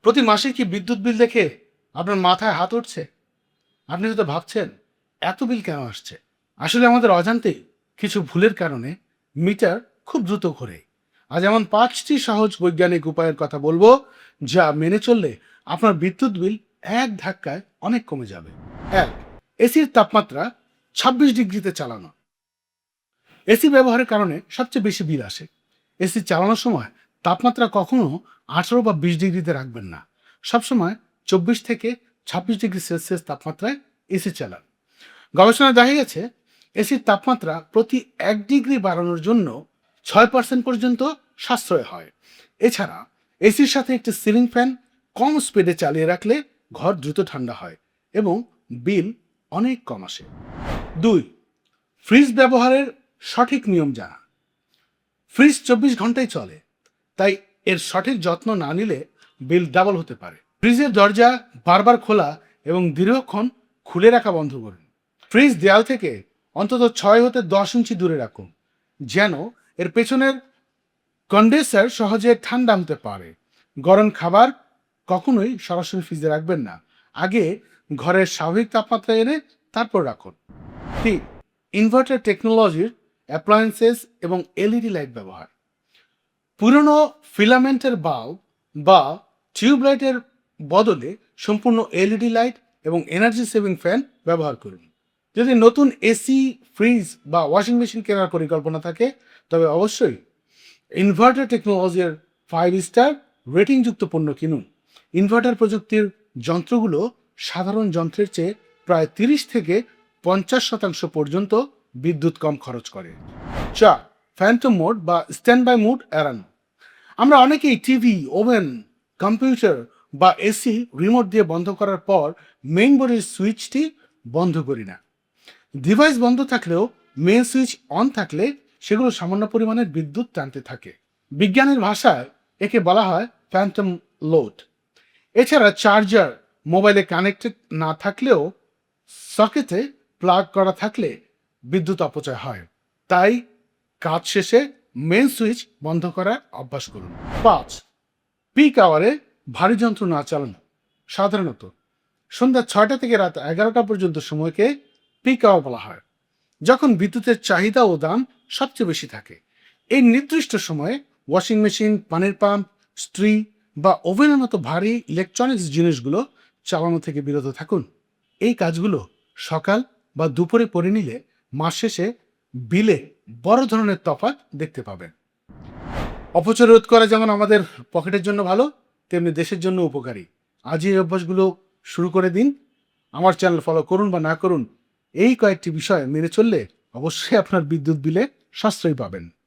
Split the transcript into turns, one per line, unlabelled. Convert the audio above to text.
প্রতি মাসে কি বিদ্যুৎ বিল দেখে আপনার মাথায় হাত উঠছে? আপনি হয়তো ভাবছেন, এত বিল কেন আসছে? আসলে আমাদের অজান্তেই কিছু ভুলের কারণে মিটার খুব দ্রুত ঘোরে। আজ এমন 5টি সহজ বৈজ্ঞানিক উপায়ের কথা বলবো, যা মেনে চললে আপনার বিদ্যুৎ বিল এক ধাক্কায় অনেক কমে যাবে। 1. এসির তাপমাত্রা 26 ডিগ্রিতে চালানো। এসি ব্যবহারের কারণে সবচেয়ে বেশি বিল আসে। এসি চালানোর সময় তাপমাত্রা কখনো 18 বা 20 ডিগ্রিতে রাখবেন না। সবসময় 24 থেকে 26 ডিগ্রি সেলসিয়াস তাপমাত্রায় এসি চালান। গবেষণায় দেখা গেছে, এসির তাপমাত্রা প্রতি 1 ডিগ্রি বাড়ানোর জন্য 6% পর্যন্ত সাশ্রয় হয়। এছাড়া এসির সাথে একটি সিলিং ফ্যান কম স্পিডে চালিয়ে রাখলে ঘর দ্রুত ঠান্ডা হয় এবং বিল অনেক কম আসে। 2. ফ্রিজ ব্যবহারের সঠিক নিয়ম জানা। ফ্রিজ 24 ঘন্টাই চলে, তাই এর সঠিক যত্ন না নিলে বিল ডাবল হতে পারে। ফ্রিজের দরজা বারবার খোলা এবং দীর্ঘক্ষণ খুলে রাখা বন্ধ করুন। ফ্রিজ দেয়াল থেকে অন্তত 6 হতে 10 ইঞ্চি দূরে রাখুন, যেন এর পেছনের কন্ডেন্সার সহজে ঠান্ডা হতে পারে। গরম খাবার কখনোই সরাসরি ফ্রিজে রাখবেন না। আগে ঘরের স্বাভাবিক তাপমাত্রা এনে তারপর রাখুন। 3. ইনভার্টার টেকনোলজির অ্যাপ্লায়েন্সেস এবং এলইডি লাইট ব্যবহার। পুরনো ফিলামেন্টের বাল্ব বা টিউবলাইটের বদলে সম্পূর্ণ এলইডি লাইট এবং এনার্জি সেভিং ফ্যান ব্যবহার করুন। যদি নতুন এসি, ফ্রিজ বা ওয়াশিং মেশিন কেনার পরিকল্পনা থাকে, তবে অবশ্যই ইনভার্টার টেকনোলজির 5 স্টার রেটিংযুক্ত পণ্য কিনুন। ইনভার্টার প্রযুক্তির যন্ত্রগুলো সাধারণ যন্ত্রের চেয়ে প্রায় 30 থেকে 50% পর্যন্ত বিদ্যুৎ কম খরচ করে। 4. ফ্যান্টম মোড বা স্ট্যান্ড বাই মোড এড়ানো। আমরা অনেকেই টিভি, ওভেন, কম্পিউটার বা এসি রিমোট দিয়ে বন্ধ করার পর মেইন বোর্ডের সুইচটি বন্ধ করি না। ডিভাইস বন্ধ থাকলেও মেইন সুইচ অন থাকলে সেগুলো সামান্য পরিমাণের বিদ্যুৎ টানতে থাকে। বিজ্ঞানের ভাষায় একে বলা হয় ফ্যান্টম লোড। এছাড়া চার্জার মোবাইলে কানেক্টেড না থাকলেও সকেটে প্লাগ করা থাকলে বিদ্যুৎ অপচয় হয়। তাই কাজ শেষে মেইন সুইচ বন্ধ করার অভ্যাস করুন। 5. পিক আওয়ারে ভারী যন্ত্র না চালানো। সাধারণত সন্ধ্যা 6টা থেকে রাত 11টা পর্যন্ত সময়কে পিক আওয়ার বলা হয়, যখন বিদ্যুতের চাহিদা ও দাম সবচেয়ে বেশি থাকে। এই নির্দিষ্ট সময়ে ওয়াশিং মেশিন, পানির পাম্প, ইস্ত্রি বা ওভেনের মতো ভারী ইলেকট্রনিক্স জিনিসগুলো চালানো থেকে বিরত থাকুন। এই কাজগুলো সকাল বা দুপুরে করে নিলে মাস শেষে বিলে বড় ধরনের তফাৎ দেখতে পাবেন। অপচয় রোধ করা যেমন আমাদের পকেটের জন্য ভালো, তেমনি দেশের জন্য উপকারী। আজই এই অভ্যাসগুলো শুরু করে দিন। আমার চ্যানেল ফলো করুন বা না করুন, এই কয়েকটি বিষয় মেনে চললে অবশ্যই আপনার বিদ্যুৎ বিলে সাশ্রয় পাবেন।